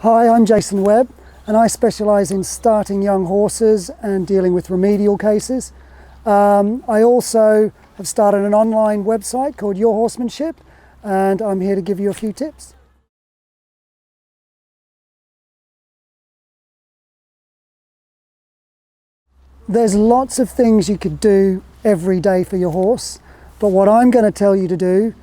Hi, I'm Jason Webb, and I specialise in starting young horses and dealing with remedial cases. I also have started an online website called Your Horsemanship, and I'm here to give you a few tips. There's lots of things you could do every day for your horse, but what I'm going to tell you to do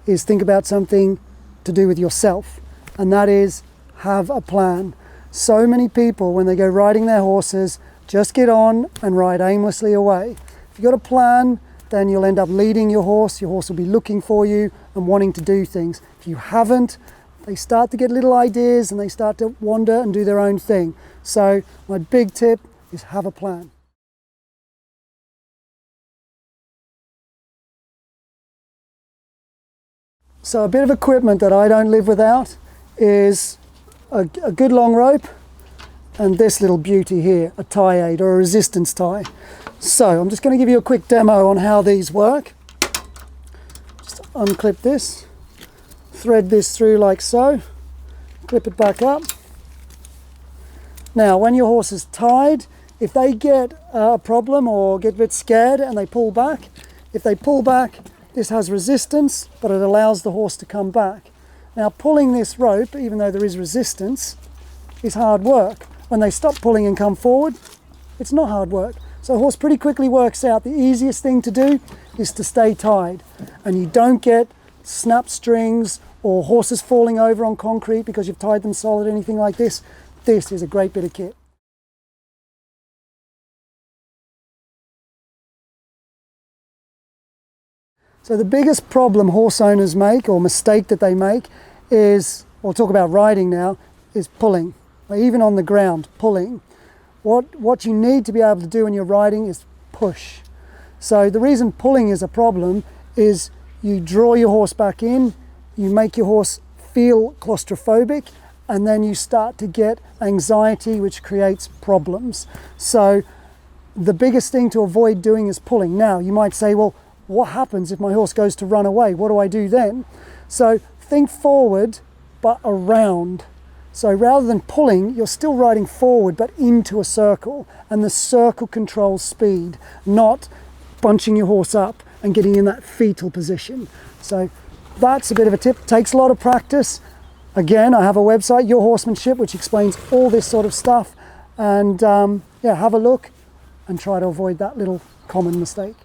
is think about something to do with yourself, and that is have a plan. So many people, when they go riding their horses, just get on and ride aimlessly away. If you've got a plan, then you'll end up leading your horse will be looking for you and wanting to do things. If you haven't, they start to get little ideas and they start to wander and do their own thing. So my big tip is have a plan. So a bit of equipment that I don't live without is a good long rope and this little beauty here, a tie aid or a resistance tie. So I'm just going to give you a quick demo on how these work. Just unclip this, thread this through like so, clip it back up. Now when your horse is tied, if they get a problem or get a bit scared and they pull back, if they pull back, this has resistance, but it allows the horse to come back. Now pulling this rope, even though there is resistance, is hard work. When they stop pulling and come forward, it's not hard work. So a horse pretty quickly works out the easiest thing to do is to stay tied. And you don't get snap strings or horses falling over on concrete because you've tied them solid, anything like this. This is a great bit of kit. So the biggest problem horse owners make, or mistake that they make, is, we'll talk about riding now, is pulling. Even on the ground, pulling. What you need to be able to do when you're riding is push. So the reason pulling is a problem is you draw your horse back in, you make your horse feel claustrophobic, and then you start to get anxiety, which creates problems. So the biggest thing to avoid doing is pulling. Now you might say, well, what happens if my horse goes to run away? What do I do then? So think forward, but around. So rather than pulling, you're still riding forward, but into a circle. And the circle controls speed, not bunching your horse up and getting in that fetal position. So that's a bit of a tip. Takes a lot of practice. Again, I have a website, Your Horsemanship, which explains all this sort of stuff. And yeah, have a look and try to avoid that little common mistake.